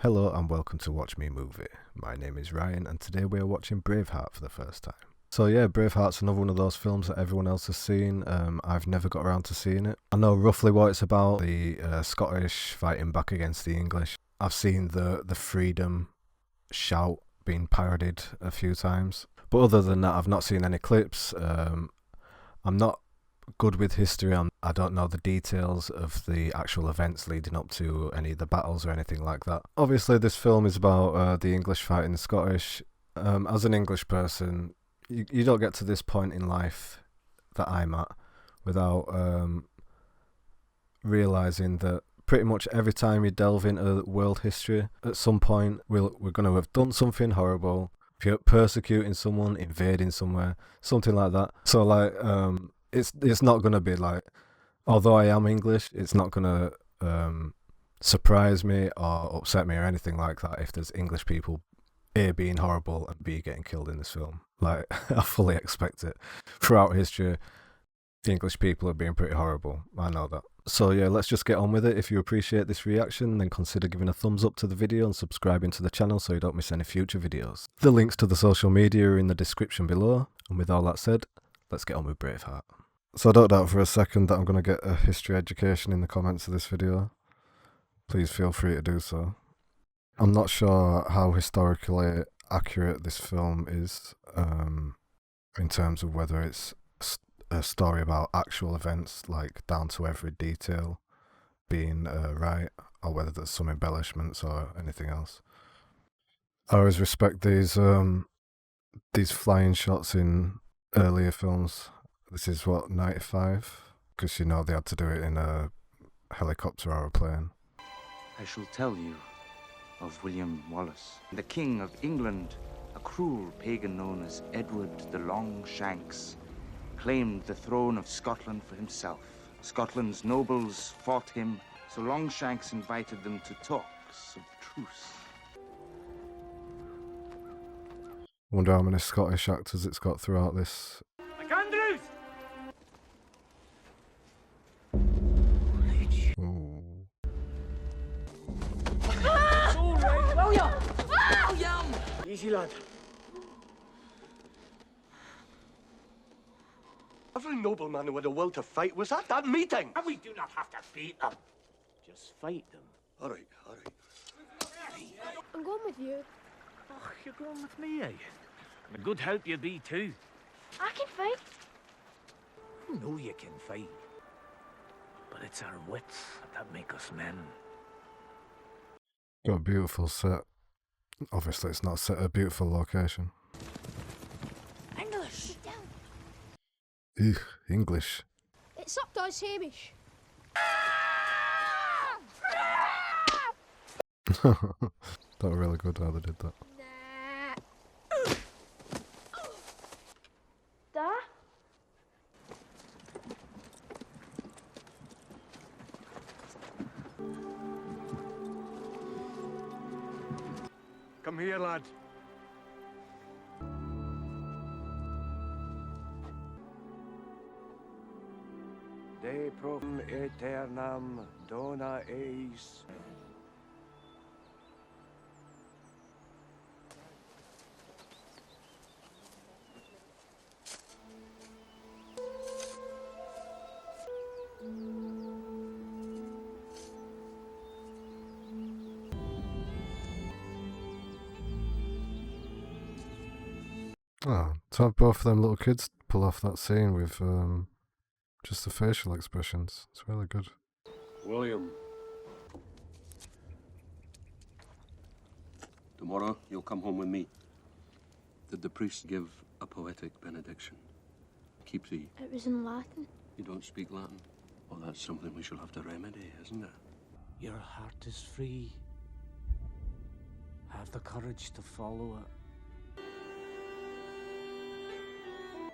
Hello and welcome to Watch Me Movie. My name is Ryan and today we are watching Braveheart for the first time. So yeah, Braveheart's another one of those films that everyone else has seen. I've never got around to seeing it. I know roughly what it's about, the Scottish fighting back against the English. I've seen the freedom shout being parodied a few times. But other than that, I've not seen any clips. I'm not good with history. I don't know the details of the actual events leading up to any of the battles or anything like that. Obviously, this film is about the English fighting the Scottish. As an English person, you don't get to this point in life that I'm at without realising that pretty much every time you delve into world history, at some point we're going to have done something horrible. If you're persecuting someone, invading somewhere, something like that. So like, it's not going to be like, although I am English, it's not going to surprise me or upset me or anything like that if there's English people A, being horrible and B, getting killed in this film. Like, I fully expect it. Throughout history, the English people are being pretty horrible. I know that. So yeah, let's just get on with it. If you appreciate this reaction, then consider giving a thumbs up to the video and subscribing to the channel so you don't miss any future videos. The links to the social media are in the description below. And with all that said, let's get on with Braveheart. So I don't doubt for a second that I'm going to get a history education in the comments of this video. Please feel free to do so. I'm not sure how historically accurate this film is in terms of whether it's a story about actual events, like down to every detail being right, or whether there's some embellishments or anything else. I always respect these flying shots in earlier films. This is what, 95? Because you know they had to do it in a helicopter or a plane. I shall tell you of William Wallace, the King of England. A cruel pagan known as Edward the Longshanks claimed the throne of Scotland for himself. Scotland's nobles fought him, so Longshanks invited them to talks of truce. Wonder how many Scottish actors it's got throughout this. McAndrews! Ooh. It's all right, William! William! Easy, lad. Every nobleman who had a will to fight was at that meeting. And we do not have to beat them. Just fight them. All right, all right. I'm going with you. Oh, you're going with me, eh? And a good help you'll be, too. I can fight. I know you can fight. But it's our wits that make us men. Got a beautiful set. Obviously it's not set at a beautiful location. English. Sit down. Eugh, English. It's up to us, Hamish. That was really good how they did that. Nah. Da? Come here, lad. De provum aeternam dona eis. Oh, to have both of them little kids pull off that scene with just the facial expressions. It's really good. William. Tomorrow, you'll come home with me. Did the priest give a poetic benediction? Keep thee. It was in Latin. You don't speak Latin? Well, that's something we shall have to remedy, isn't it? Your heart is free. Have the courage to follow it.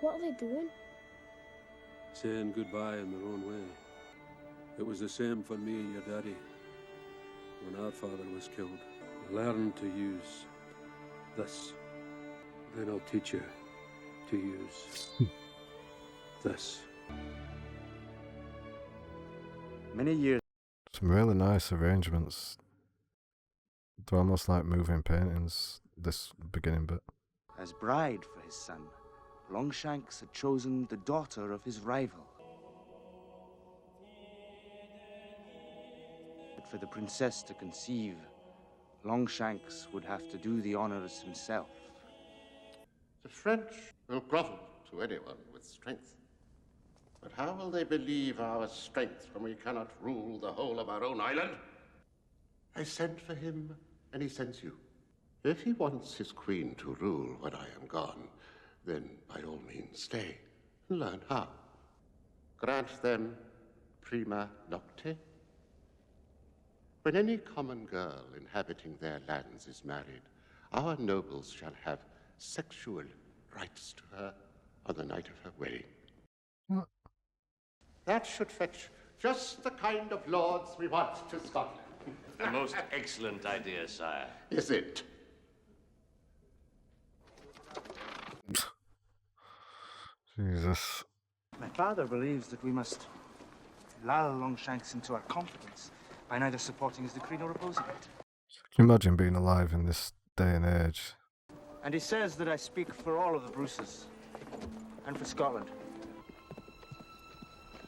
What are they doing? Saying goodbye in their own way. It was the same for me and your daddy. When our father was killed, learn to use this. Then I'll teach you to use this. Many years Some really nice arrangements. They're almost like moving paintings, this beginning bit. As bride for his son, Longshanks had chosen the daughter of his rival. But for the princess to conceive, Longshanks would have to do the honors himself. The French will grovel to anyone with strength. But how will they believe our strength when we cannot rule the whole of our own island? I sent for him, and he sends you. If he wants his queen to rule when I am gone, then by all means stay and learn how. Grant them prima nocte. When any common girl inhabiting their lands is married, our nobles shall have sexual rights to her on the night of her wedding. What? That should fetch just the kind of lords we want to Scotland. A most excellent idea, sire. Is it? Jesus. My father believes that we must lull Longshanks into our confidence by neither supporting his decree nor opposing it. Can you imagine being alive in this day and age? And he says that I speak for all of the Bruces and for Scotland.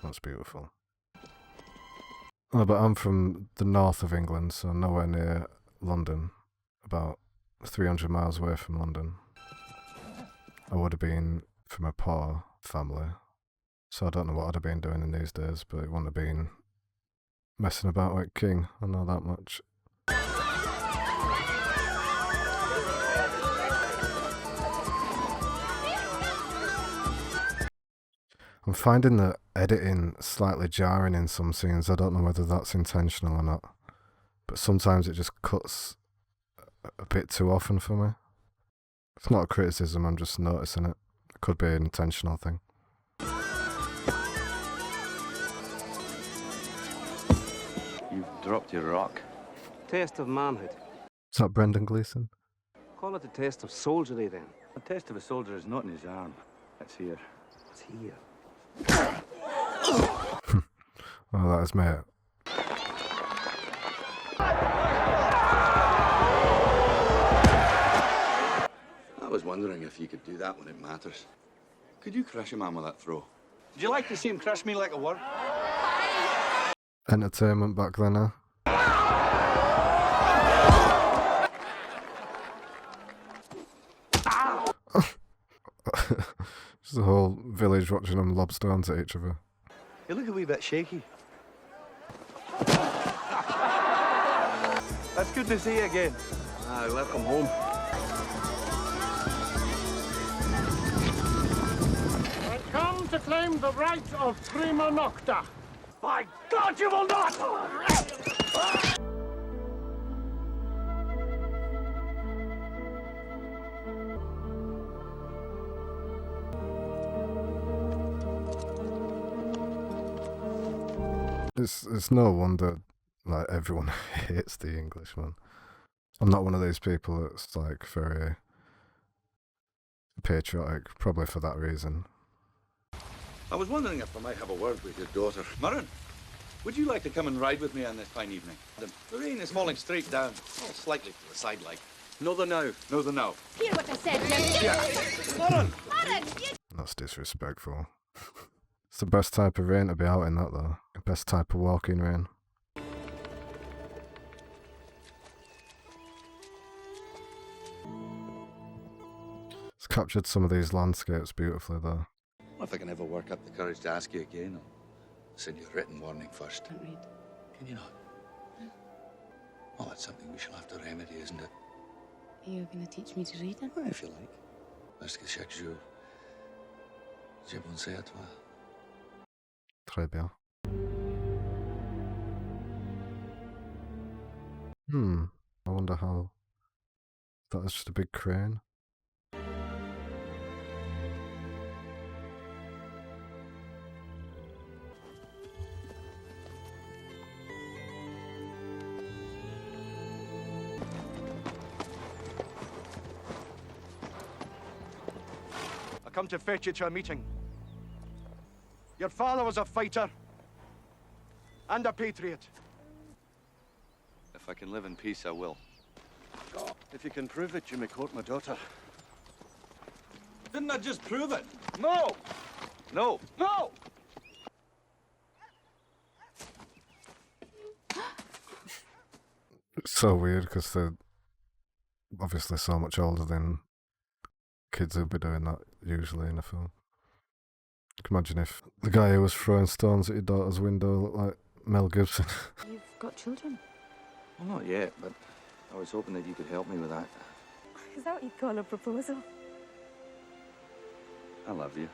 That's beautiful. Oh, but I'm from the north of England, so nowhere near London. About 300 miles away from London. I would have been from a poor family, so I don't know what I'd have been doing in these days, but it wouldn't have been messing about with King, I know that much. I'm finding the editing slightly jarring in some scenes. I don't know whether that's intentional or not, but sometimes it just cuts a bit too often for me. It's not a criticism, I'm just noticing it. It could be an intentional thing. You've dropped your rock. Taste of manhood. Is that Brendan Gleeson? Call it a taste of soldiery, then. The taste of a soldier is not in his arm. It's here. It's here. Well, that is mate. I was wondering if you could do that when it matters. Could you crush a man with that throw? Would you like to see him crush me like a worm? Entertainment back then, huh? Just the whole village watching them lob stones at each other. You look a wee bit shaky. That's good to see you again. Welcome home. I come to claim the right of prima nocta. By God, you will not! It's no wonder like everyone hates the Englishman. I'm not one of these people that's like very patriotic, probably for that reason. I was wondering if I might have a word with your daughter. Murren, would you like to come and ride with me on this fine evening? The rain is falling straight down, well, slightly to the side like. No the now. No the now. Hear what I said, Jim. Murren! That's disrespectful. It's the best type of rain to be out in, that though. The best type of walking rain. It's captured some of these landscapes beautifully though. Well, if I can ever work up the courage to ask you again, I'll send you a written warning first. Can't read. Can you not? Well, that's something we shall have to remedy, isn't it? Are you going to teach me to read it? Well, if you like. Parce que chaque jour, j'ai pensé à toi. Très bien. I wonder how... That is just a big crane. I come to fetch you to a meeting. Your father was a fighter and a patriot. If I can live in peace, I will. If you can prove it, you may court my daughter. Didn't I just prove it? No! No! No! It's so weird because they're obviously so much older than kids who'd be doing that usually in a film. You can imagine if the guy who was throwing stones at your daughter's window looked like Mel Gibson. You've got children? Well, not yet, but I was hoping that you could help me with that. Is that what you call a proposal? I love you.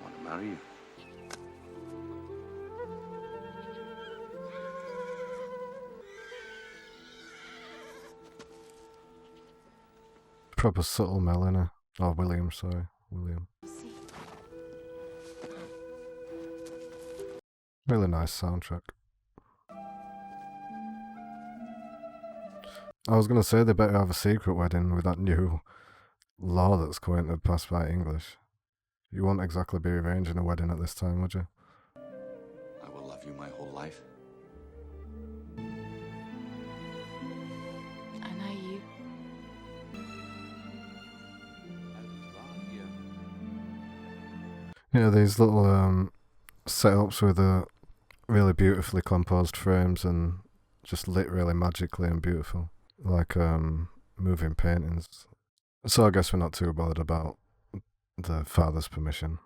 I want to marry you. Proper subtle Mel, innit? Oh, William, sorry. William. Really nice soundtrack. I was gonna say they better have a secret wedding with that new law that's going to pass by English. You won't exactly be arranging a wedding at this time, would you? I will love you my whole life. And I you. Yeah, these little setups with really beautifully composed frames and just lit really magically and beautiful, like moving paintings. So I guess we're not too bothered about the father's permission.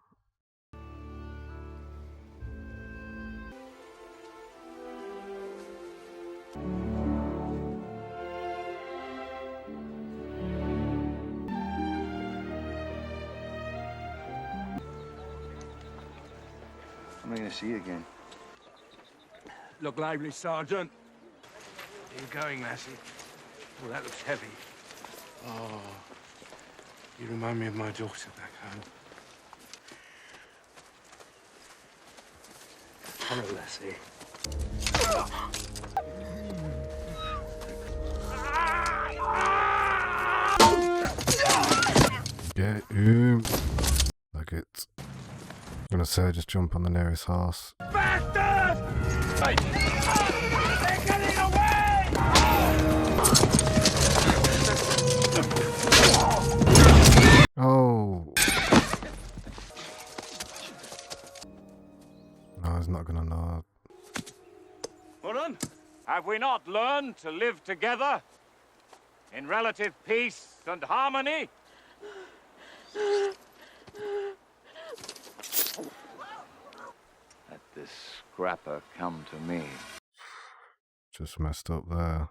When am I going to see you again? Look lively, Sergeant. Where you going, lassie? Oh, that looks heavy. Oh, you remind me of my daughter back home. Hello, lassie. Get him. Like it. I'm gonna say just jump on the nearest horse. Bastard! Right. They're getting away! Oh. No, he's not gonna know. Murren, have we not learned to live together in relative peace and harmony? Let this scrapper come to me. Just messed up there.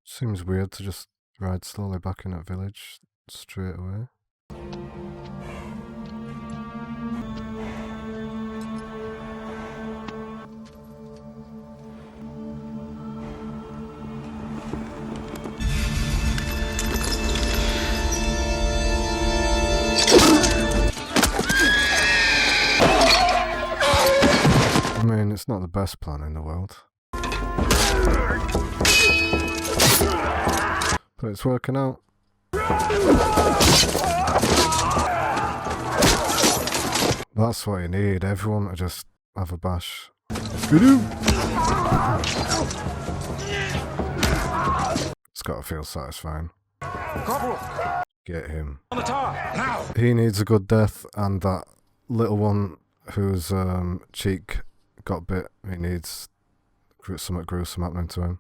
Seems weird to just ride slowly back in that village straight away. I mean, it's not the best plan in the world. But it's working out. That's what you need, everyone to just have a bash. It's gotta feel satisfying. Corporal! Get him. On the tower, now! He needs a good death, and that little one whose cheek got bit, he needs something gruesome happening to him.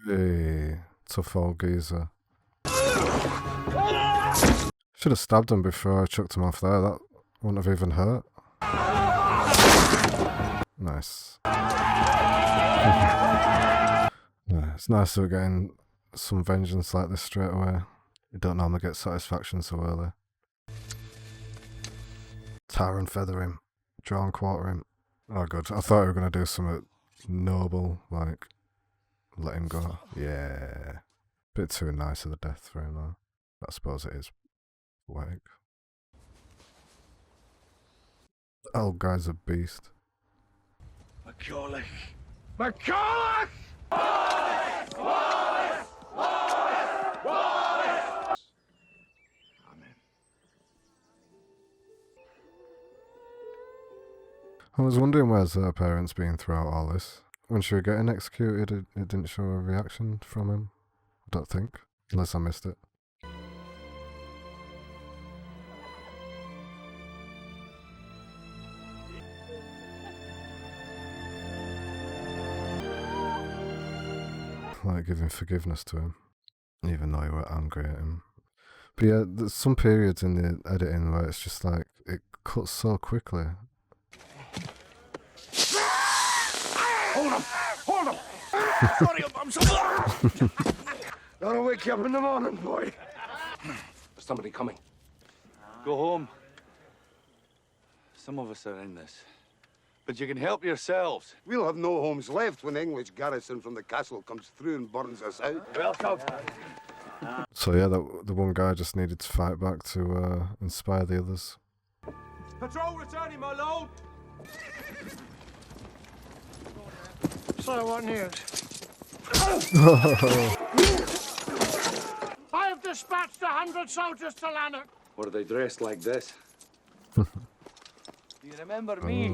Hey, tough old geezer. Should have stabbed him before I chucked him off there, that wouldn't have even hurt. Nice. Yeah, it's nice that we're getting some vengeance like this straight away. You don't normally get satisfaction so early. Tar and feather him. Draw and quarter him. Oh good, I thought we were going to do something noble, like let him go. Yeah. Bit too nice of the death for him though. I suppose it is. Like. The old guy's a beast. Macaulay, McCulloch! I was wondering where's her parents been throughout all this. When she was getting executed, it didn't show a reaction from him. I don't think. Unless I missed it. Like giving forgiveness to him, even though you were angry at him. But yeah, there's some periods in the editing where it's just like, it cuts so quickly. Hold him! Hold him! Sorry, I'm so... That'll wake you up in the morning, boy. There's somebody coming. Go home. Some of us are in this. But you can help yourselves. We'll have no homes left when the English garrison from the castle comes through and burns us out. Welcome. So yeah, the one guy just needed to fight back to inspire the others. Patrol returning, my lord. So what news? I have dispatched 100 soldiers to Lanark. What are they dressed like this? Do you remember me?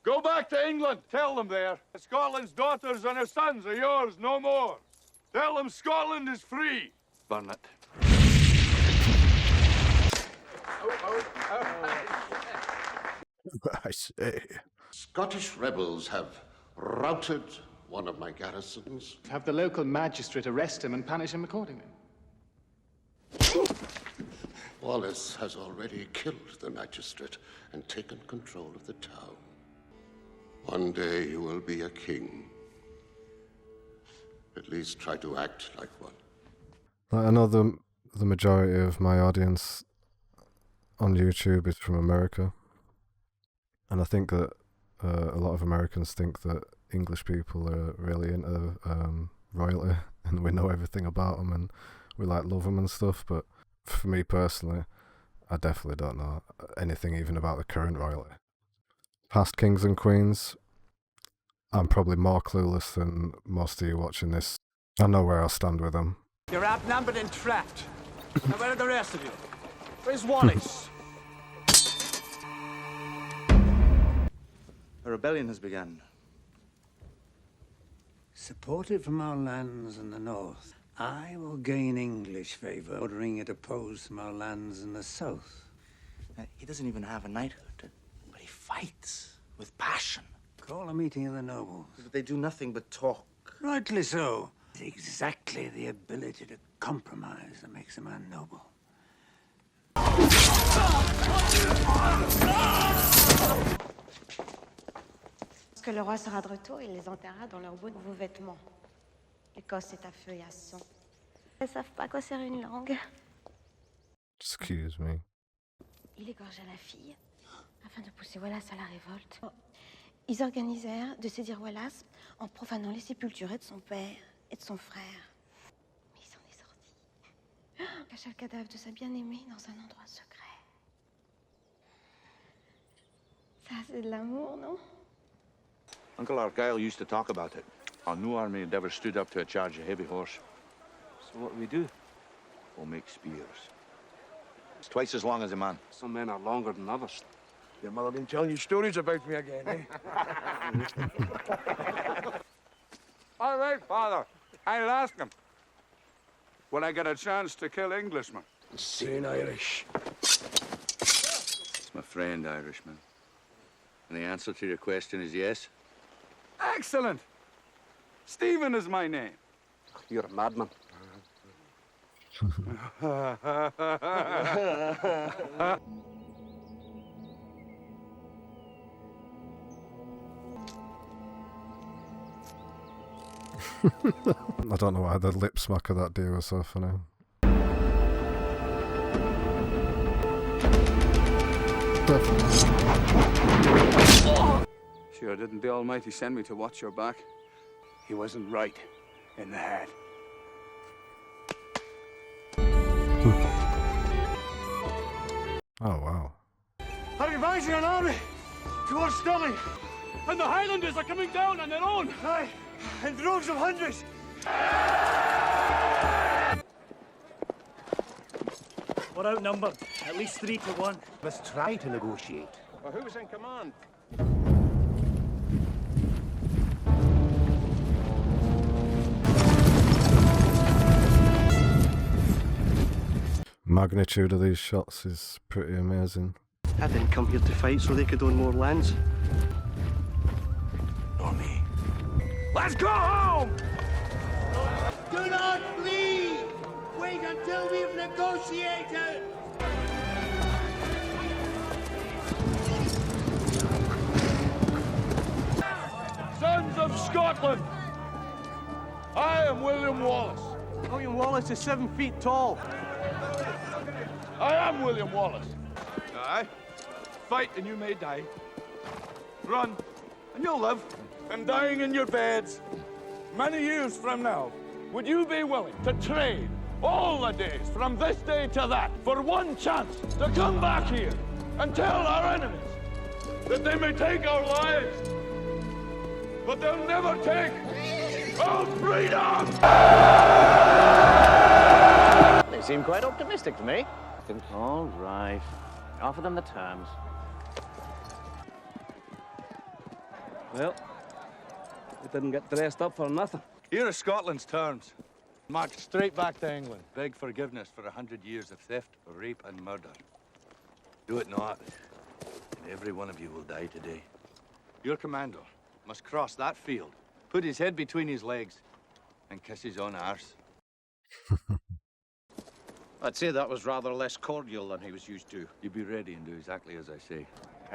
Go back to England. Tell them there. Scotland's daughters and her sons are yours, no more. Tell them Scotland is free. Burn it. I say. Scottish rebels have routed one of my garrisons. Have the local magistrate arrest him and punish him accordingly. Wallace has already killed the magistrate and taken control of the town. One day you will be a king. At least try to act like one. I know the majority of my audience on YouTube is from America. And I think that a lot of Americans think that English people are really into royalty and we know everything about them and we like love them and stuff. But for me personally, I definitely don't know anything even about the current royalty. Past kings and queens, I'm probably more clueless than most of you watching this. I know where I'll stand with them. You're outnumbered and trapped. Now where are the rest of you? Where's Wallace? A rebellion has begun. Supported from our lands in the north, I will gain English favor, ordering it opposed from our lands in the south. He doesn't even have a knighthood, but he fights with passion. Call a meeting of the nobles. But they do nothing but talk. Rightly so. It's exactly the ability to compromise that makes a man noble. Lorsque le roi sera de retour, il les enterrera dans leurs beaux nouveaux vêtements. L'Écosse est à feu et à sang. Ils ne savent pas quoi sert une langue. Excuse me. Il égorgea la fille afin de pousser Wallace à la révolte. Ils organisèrent de saisir Wallace en profanant les sépultures de son père et de son frère. Mais il s'en est sorti. Cacha le cadavre de sa bien-aimée dans un endroit secret. Ça, c'est de l'amour, non? Uncle Argyle used to talk about it. Our new army had never stood up to a charge of heavy horse. So what do we do? We'll make spears. It's twice as long as a man. Some men are longer than others. Your mother been telling you stories about me again, eh? All right, Father. I'll ask him. Will I get a chance to kill Englishmen? Insane Irish. It's my friend, Irishman. And the answer to your question is yes? Excellent. Stephen is my name. You're a madman. I don't know why the lip smack of that deer was so funny. Sure, didn't the Almighty send me to watch your back? He wasn't right in the head. Oh wow. Are you advising an army? Towards Stirling. And the Highlanders are coming down on their own. Aye, in droves of hundreds. We're outnumbered, at least 3 to 1. Let's try to negotiate. Well, who's in command? Magnitude of these shots is pretty amazing. I didn't come here to fight so they could own more lands. Nor me. Let's go home! Do not leave! Wait until we've negotiated! Sons of Scotland! I am William Wallace. William Wallace is 7 feet tall. I am William Wallace. Aye. Fight and you may die. Run and you'll live. And dying in your beds. Many years from now, would you be willing to trade all the days from this day to that for one chance to come back here and tell our enemies that they may take our lives, but they'll never take our freedom? They seem quite optimistic to me. All right. Offer them the terms. Well, we didn't get dressed up for nothing. Here are Scotland's terms. March straight back to England. Beg forgiveness for 100 years of theft, rape, and murder. Do it not, and every one of you will die today. Your commander must cross that field, put his head between his legs, and kiss his own arse. I'd say that was rather less cordial than he was used to. You be ready and do exactly as I say.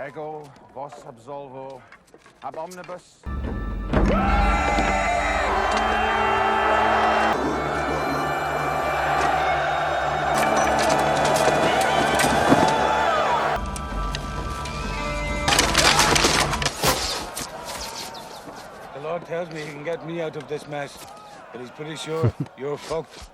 Ego, vos absolvo, ab omnibus. The Lord tells me he can get me out of this mess, but he's pretty sure you're fucked.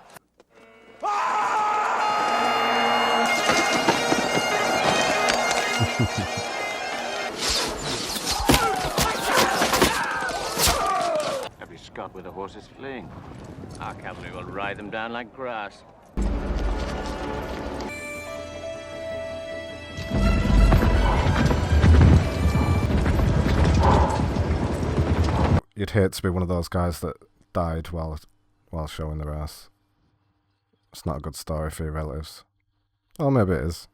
Every Scot with a horse is fleeing. Our cavalry will ride them down like grass. You'd hate to be one of those guys that died while showing their ass. It's not a good story for your relatives. Or maybe it is.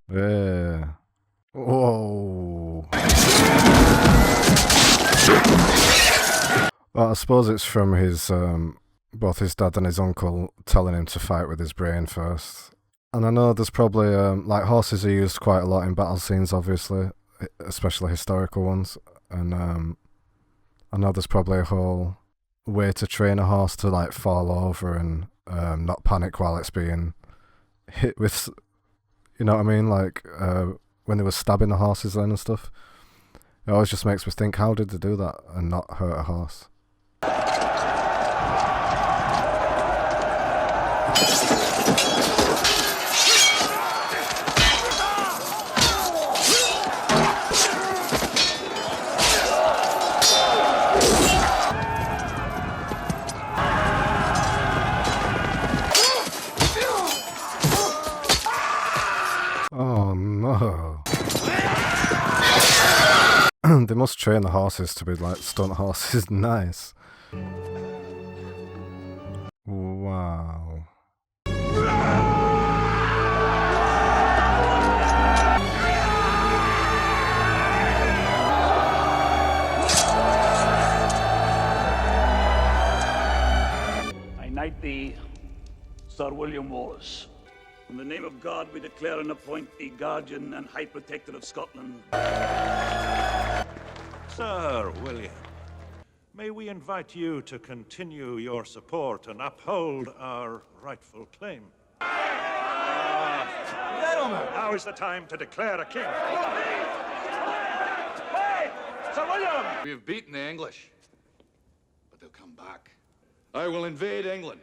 Yeah. Whoa. Well, I suppose it's from his both his dad and his uncle telling him to fight with his brain first. And I know there's probably like horses are used quite a lot in battle scenes, obviously, especially historical ones. And I know there's probably a whole way to train a horse to like fall over and not panic while it's being hit with, you know what I mean, like when they were stabbing the horses then and stuff. It always just makes me think, how did they do that and not hurt a horse? Oh no. They must train the horses to be like stunt horses. Nice. Wow. I knight thee, Sir William Wallace. In the name of God, we declare and appoint thee guardian and high protector of Scotland. Sir William, may we invite you to continue your support and uphold our rightful claim? Gentlemen, now is the time to declare a king. Hey! Sir William! We have beaten the English, but they'll come back. I will invade England.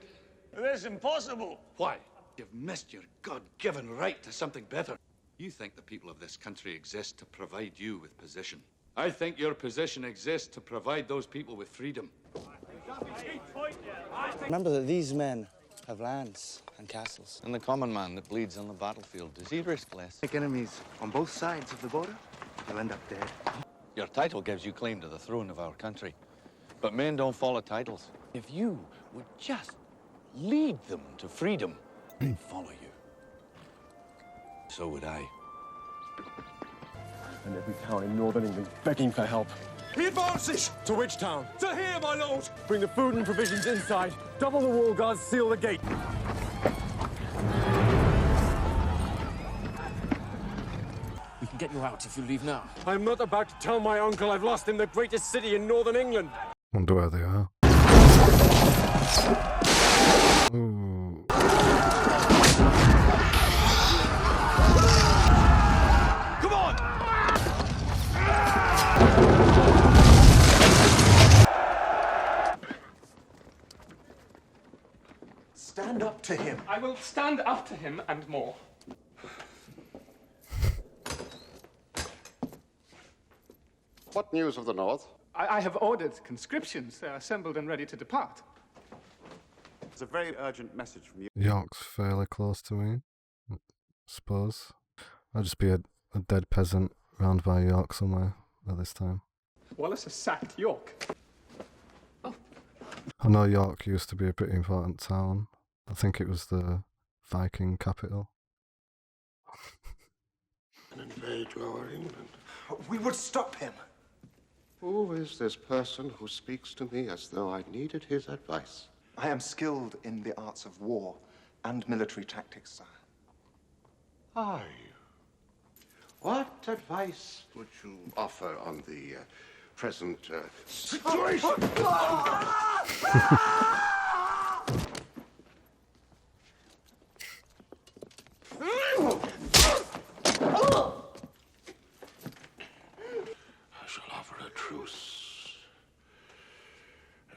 That's impossible. Why? You've missed your God-given right to something better. You think the people of this country exist to provide you with position. I think your position exists to provide those people with freedom. Remember that these men have lands and castles. And the common man that bleeds on the battlefield, does he risk less? Make enemies on both sides of the border, you'll end up dead. Your title gives you claim to the throne of our country. But men don't follow titles. If you would just lead them to freedom, they'd follow you. So would I. And every town in northern England begging for help. He advances! To which town? To here, my lord! Bring the food and provisions inside. Double the wall guards, seal the gate. We can get you out if you leave now. I'm not about to tell my uncle I've lost him the greatest city in northern England. Wonder where they are. Ooh. Come on! Stand up to him. I will stand up to him and more. What news of the North? I have ordered conscriptions. They're assembled and ready to depart. It's a very urgent message from you. York's fairly close to me, I suppose. I'll just be a dead peasant round by York somewhere at this time. Wallace has sacked York. I know York used to be a pretty important town. I think it was the Viking capital. And invade our England. We would stop him. Who is this person who speaks to me as though I needed his advice? I am skilled in the arts of war and military tactics, sire. Are you? What advice would you offer on the present situation? I shall offer a truce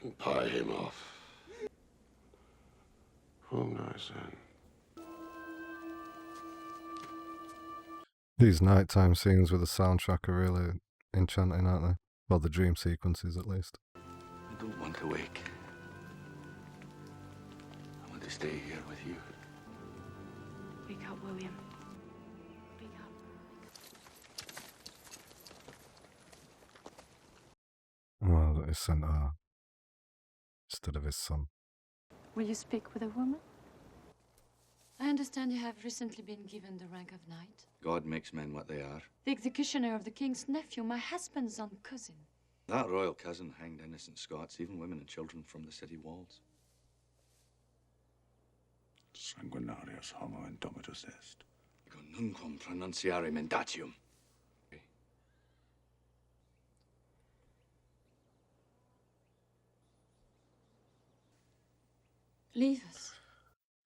and buy him off. Whom I send. These nighttime scenes with the soundtrack are really enchanting, aren't they? Well, the dream sequences at least. I don't want to wake. I want to stay here with you. Wake up, William. Wake up. Well, that he sent her instead of his son. Will you speak with a woman? I understand you have recently been given the rank of knight. God makes men what they are. The executioner of the king's nephew, my husband's own cousin. That royal cousin hanged innocent Scots, even women and children, from the city walls. Sanguinarius homo indomitus est. Nunquam pronunciare mendatium. Leave us.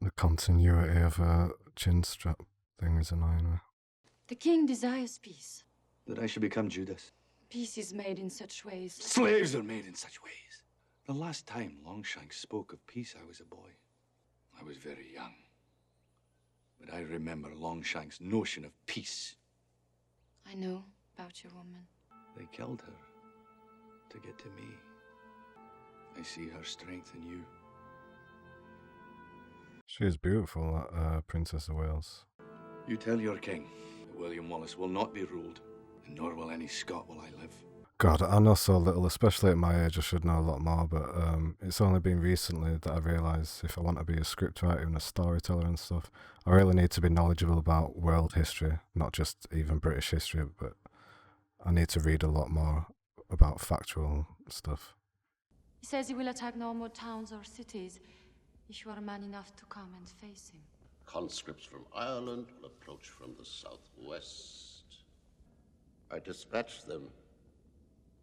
The continuity of a chin strap thing is annoying me. The king desires peace. That I should become Judas. Peace is made in such ways. Slaves are made in such ways. The last time Longshanks spoke of peace, I was a boy. I was very young. But I remember Longshanks' notion of peace. I know about your woman. They killed her to get to me. I see her strength in you. She is beautiful, that Princess of Wales. You tell your king that William Wallace will not be ruled, and nor will any Scot while I live. God, I know so little, especially at my age. I should know a lot more, but it's only been recently that I realise if I want to be a scriptwriter and a storyteller and stuff, I really need to be knowledgeable about world history, not just even British history, but I need to read a lot more about factual stuff. He says he will attack no more towns or cities if you are man enough to come and face him. Conscripts from Ireland will approach from the southwest. I dispatched them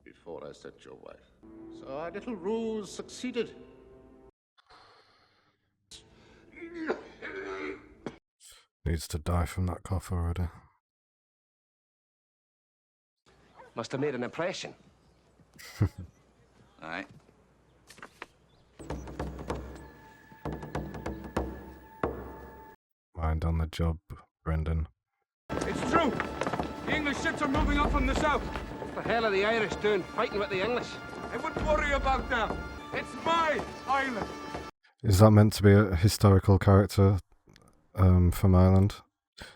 before I sent your wife. So our little ruse succeeded. Needs to die from that cough already. Must have made an impression. Aye. mind on the job, Brendan. It's true. The English ships are moving up from the south. What the hell are the Irish doing, fighting with the English? I wouldn't worry about them. It's my island. Is that meant to be a historical character from Ireland?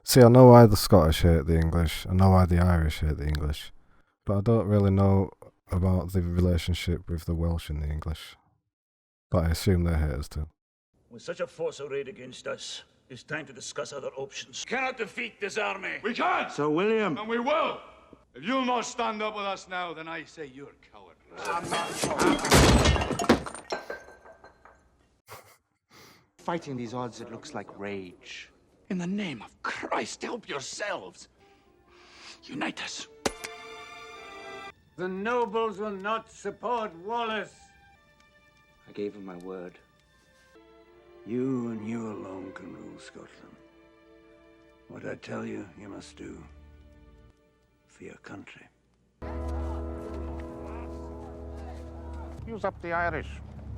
See, I know why the Scottish hate the English. I know why the Irish hate the English. But I don't really know about the relationship with the Welsh and the English. But I assume they hate us too. With such a force arrayed against us, it's time to discuss other options. Cannot defeat this army. We can't. Sir William. And we will. If you'll not stand up with us now, then I say you're cowardly. Fighting these odds, it looks like rage. In the name of Christ, help yourselves. Unite us. The nobles will not support Wallace. I gave him my word. You and you alone can rule Scotland. What I tell you, you must do for your country. Use up the Irish.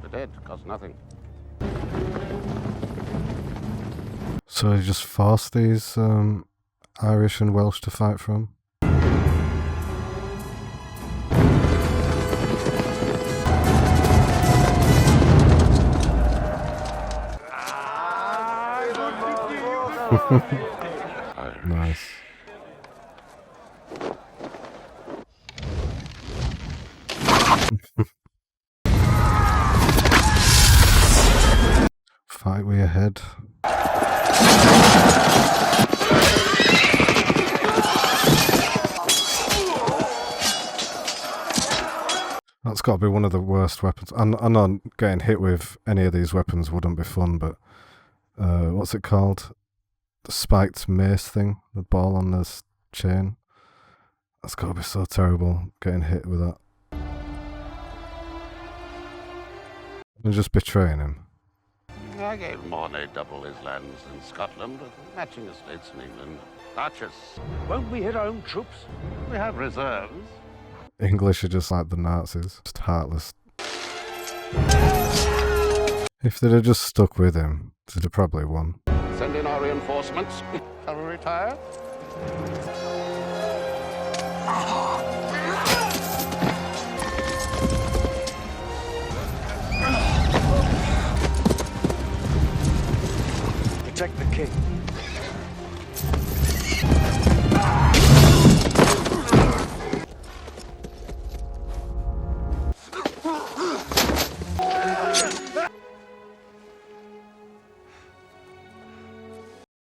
The dead cost nothing. So you just force these Irish and Welsh to fight from? Nice. Fight with your head. That's got to be one of the worst weapons. I know getting hit with any of these weapons wouldn't be fun, but what's it called? The spiked mace thing, the ball on the chain. That's got to be so terrible, getting hit with that. You're just betraying him. I gave Mornay double his lands in Scotland with matching estates in England. Duchess. Won't we hit our own troops? We have reserves. English are just like the Nazis, just heartless. If they'd have just stuck with him, they'd have probably won. Send in our reinforcements. Shall we retire? Protect the king.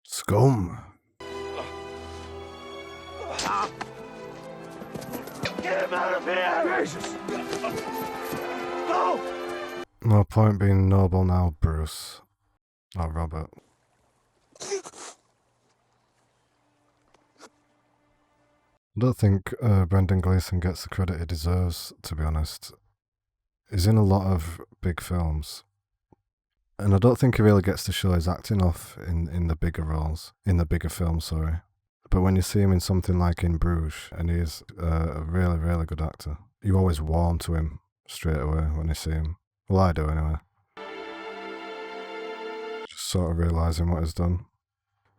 Scum. Get him out of here! Jesus! No! No point being noble now, Bruce. Or Robert. I don't think Brendan Gleeson gets the credit he deserves, to be honest. He's in a lot of big films. And I don't think he really gets to show his acting off in the bigger roles. In the bigger films, sorry. But when you see him in something like In Bruges, and he's a really, really good actor, you always warm to him straight away when you see him. Well, I do anyway. Just sort of realising what he's done.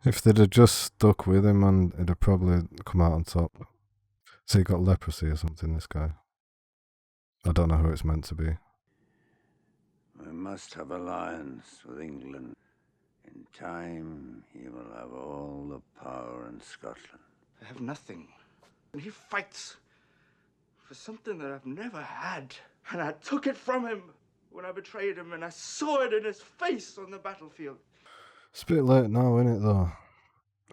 If they'd have just stuck with him, and he'd have probably come out on top. So he got leprosy or something, this guy. I don't know who it's meant to be. We must have alliance with England. In time, he will have all the power in Scotland. I have nothing. And he fights for something that I've never had. And I took it from him when I betrayed him, and I saw it in his face on the battlefield. It's a bit late now, isn't it, though?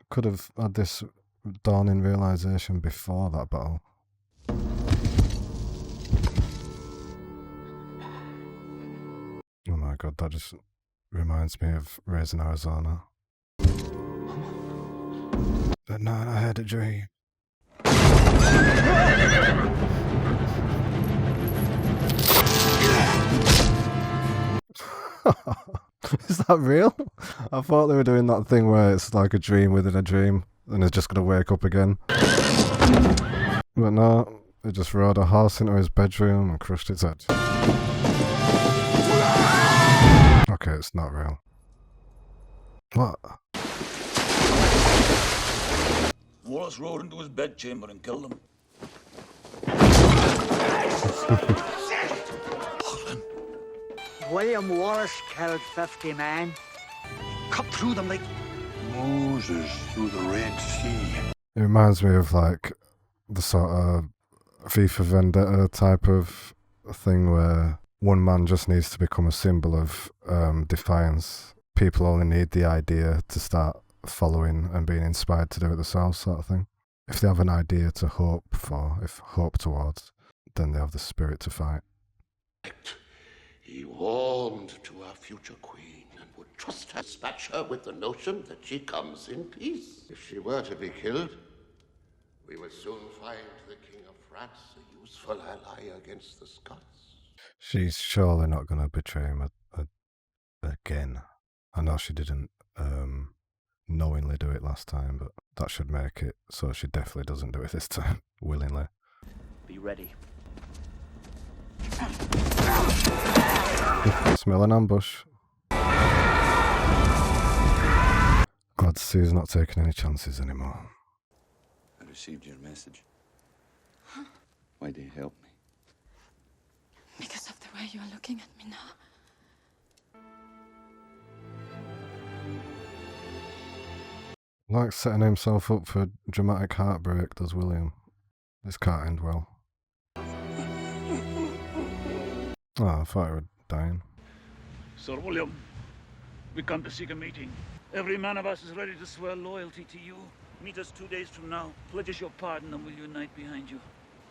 Could have had this dawning realisation before that battle. Oh my god, that just reminds me of Raising Arizona. That night I had a dream. Is that real? I thought they were doing that thing where it's like a dream within a dream and it's just going to wake up again. But no, they just rode a horse into his bedroom and crushed its head. Okay, it's not real. What? Wallace rode into his bedchamber and killed him. William Wallace killed 50 men. Cut through them like Moses through the Red Sea. It reminds me of like the sort of V for Vendetta type of thing where one man just needs to become a symbol of defiance. People only need the idea to start following and being inspired to do it themselves, sort of thing. If they have an idea to hope for, if hope towards, then they have the spirit to fight. He warmed to our future queen and would trust her, dispatch her with the notion that she comes in peace. If she were to be killed, we would soon find the King of France a useful ally against the Scots. She's surely not going to betray him again. I know she didn't knowingly do it last time, but that should make it so she definitely doesn't do it this time, willingly. Be ready. Smell an ambush. Glad to see he's not taking any chances anymore. I received your message. Why do you help me? Because of the way you are looking at me now. Like setting himself up for dramatic heartbreak, does William. This can't end well. Oh, I thought he were dying. Sir William, we come to seek a meeting. Every man of us is ready to swear loyalty to you. Meet us 2 days from now. Pledge us your pardon and we'll unite behind you.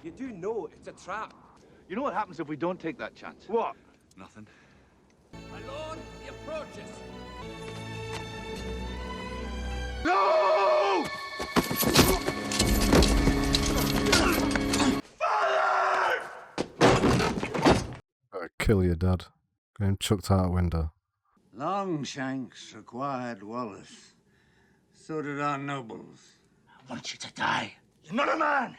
You do know it's a trap. You know what happens if we don't take that chance? What? Nothing. My lord, he approaches. No! Better kill your dad. Get him chucked out a window. Longshanks required Wallace. So did our nobles. I want you to die. You're not a man.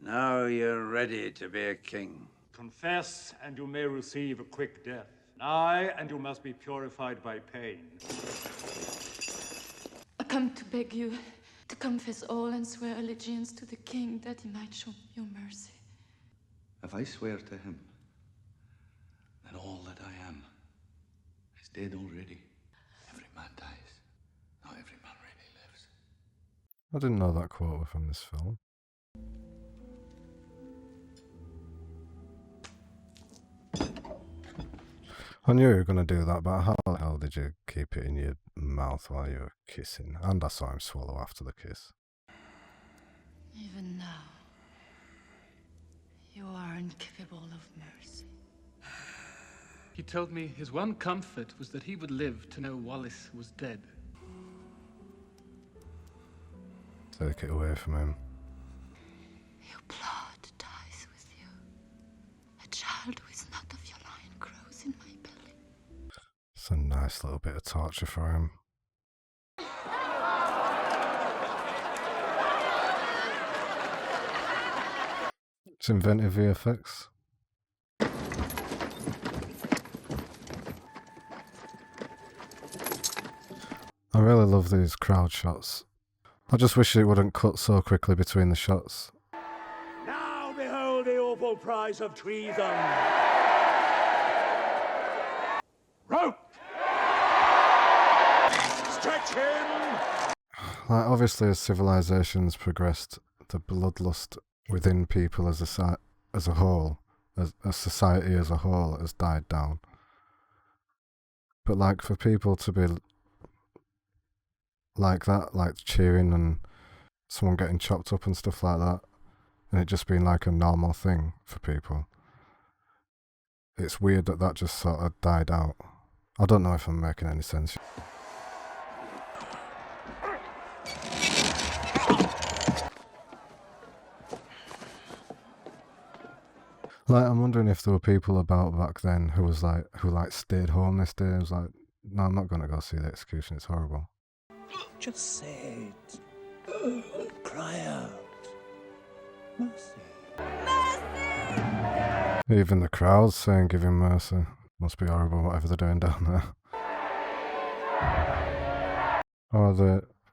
Now you're ready to be a king. Confess, and you may receive a quick death. Aye, and you must be purified by pain. I come to beg you to confess all and swear allegiance to the king that he might show you mercy. If I swear to him, then all that I am is dead already. Every man dies. Not every man really lives. I didn't know that quote was from this film. I knew you were going to do that, but how the hell did you keep it in your mouth while you were kissing? And I saw him swallow after the kiss. Even now, you are incapable of mercy. He told me his one comfort was that he would live to know Wallace was dead. Take it away from him. Your blood dies with you. A child who is not of your line grows in my belly. It's a nice little bit of torture for him. It's inventive VFX. I really love these crowd shots. I just wish it wouldn't cut so quickly between the shots. Now behold the awful prize of treason. Rope! Stretch him! Like, obviously, as civilizations progressed, the bloodlust within people as a whole, as a society as a whole, has died down. But like, for people to be like that, like cheering and someone getting chopped up and stuff like that, and it just being like a normal thing for people, it's weird that that just sort of died out. I don't know if I'm making any sense. Like, I'm wondering if there were people about back then who stayed home this day. It was like, no, I'm not going to go see the execution. It's horrible. Just say it. Cry out. Mercy. Even the crowd's saying give him mercy. Must be horrible, whatever they're doing down there. Oh,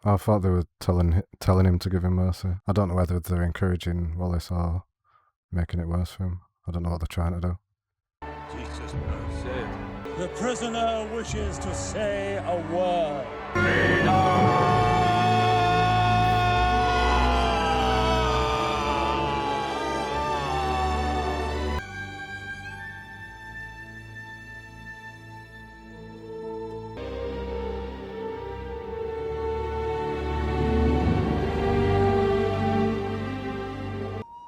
I thought they were telling him to give him mercy. I don't know whether they're encouraging Wallace or making it worse for him. I don't know what they're trying to do. Jesus mercy. The prisoner wishes to say a word.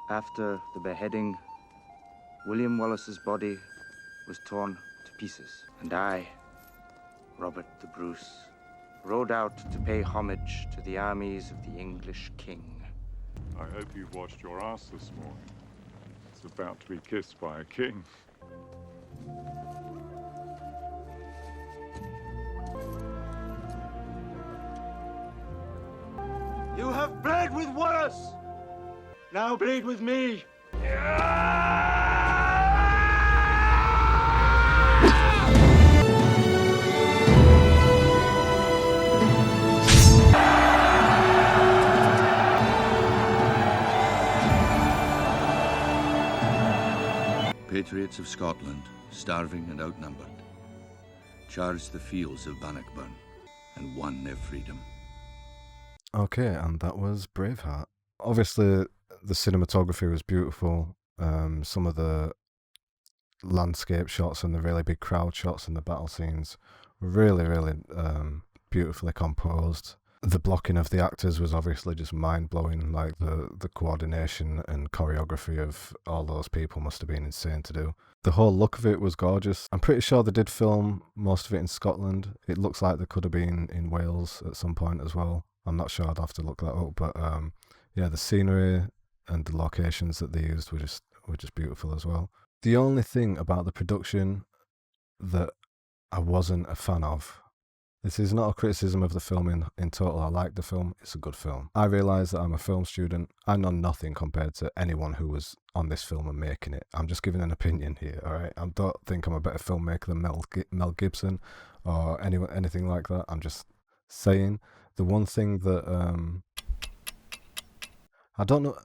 After the beheading, William Wallace's body was torn to pieces, and I, Robert the Bruce, rode out to pay homage to the armies of the English king. I hope you've washed your ass this morning. It's about to be kissed by a king. You have bled with Wallace. Now bleed with me. Patriots of Scotland, starving and outnumbered, charged the fields of Bannockburn and won their freedom. Okay, and that was Braveheart. Obviously, the cinematography was beautiful. Some of the landscape shots and the really big crowd shots and the battle scenes were really beautifully composed. The blocking of the actors was obviously just mind-blowing. Like the coordination and choreography of all those people must have been insane to do. The whole look of it was gorgeous. I'm pretty sure they did film most of it in Scotland. It looks like they could have been in Wales at some point as well. I'm not sure, I'd have to look that up, but yeah, the scenery and the locations that they used were just beautiful as well. The only thing about the production that I wasn't a fan of, this is not a criticism of the film in total. I like the film. It's a good film. I realise that I'm a film student. I know nothing compared to anyone who was on this film and making it. I'm just giving an opinion here, all right? I don't think I'm a better filmmaker than Mel Gibson or anything like that. I'm just saying the one thing that I don't know.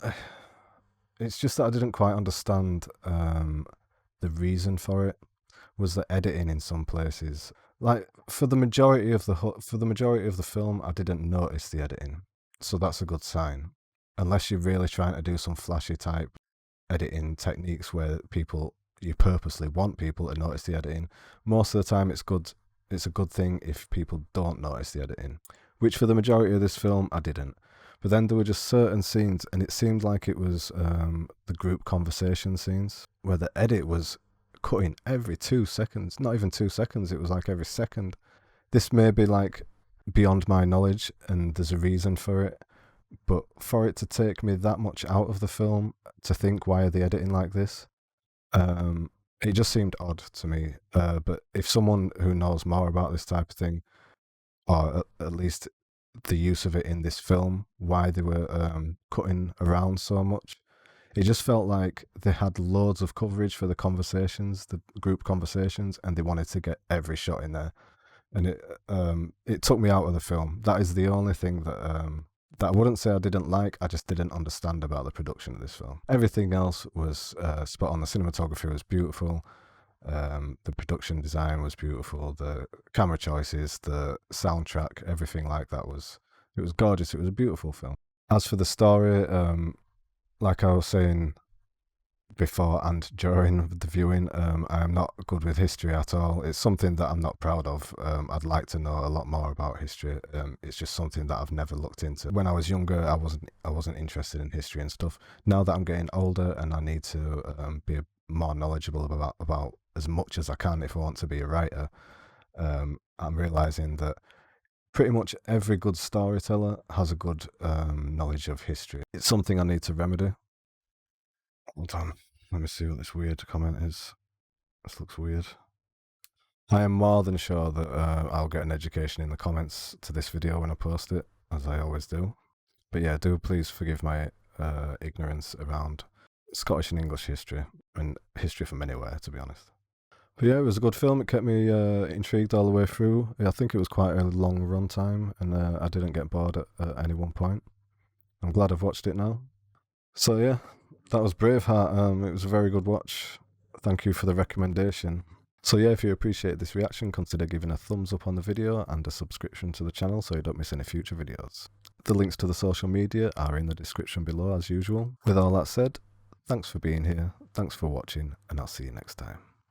It's just that I didn't quite understand the reason for it. Was the editing in some places. Like for the majority of the film, I didn't notice the editing, so that's a good sign. Unless you're really trying to do some flashy type editing techniques where you purposely want people to notice the editing. Most of the time, it's good. It's a good thing if people don't notice the editing, which for the majority of this film, I didn't. But then there were just certain scenes, and it seemed like it was the group conversation scenes where the edit was cutting every 2 seconds. Not even 2 seconds, it was like every second. This may be like beyond my knowledge and there's a reason for it, but for it to take me that much out of the film to think, why are they editing like this, it just seemed odd to me. But if someone who knows more about this type of thing, or at least the use of it in this film, why they were cutting around so much, it just felt like they had loads of coverage for the conversations, the group conversations, and they wanted to get every shot in there. And it took me out of the film. That is the only thing that I wouldn't say I didn't like, I just didn't understand about the production of this film. Everything else was spot on. The cinematography was beautiful. The production design was beautiful. The camera choices, the soundtrack, everything like that it was gorgeous. It was a beautiful film. As for the story, like I was saying before and during the viewing, I am not good with history at all. It's something that I'm not proud of. I'd like to know a lot more about history. It's just something that I've never looked into. When I was younger, I wasn't interested in history and stuff. Now that I'm getting older and I need to be more knowledgeable about as much as I can if I want to be a writer, I'm realizing that pretty much every good storyteller has a good knowledge of history. It's something I need to remedy. Hold on, let me see what this weird comment is. This looks weird. I am more than sure that I'll get an education in the comments to this video when I post it, as I always do. But yeah, do please forgive my ignorance around Scottish and English history, and history from anywhere, to be honest. But yeah, it was a good film. It kept me intrigued all the way through. I think it was quite a long run time, and I didn't get bored at any one point. I'm glad I've watched it now. So yeah, that was Braveheart. It was a very good watch. Thank you for the recommendation. So yeah, if you appreciate this reaction, consider giving a thumbs up on the video and a subscription to the channel so you don't miss any future videos. The links to the social media are in the description below as usual. With all that said, thanks for being here, thanks for watching, and I'll see you next time.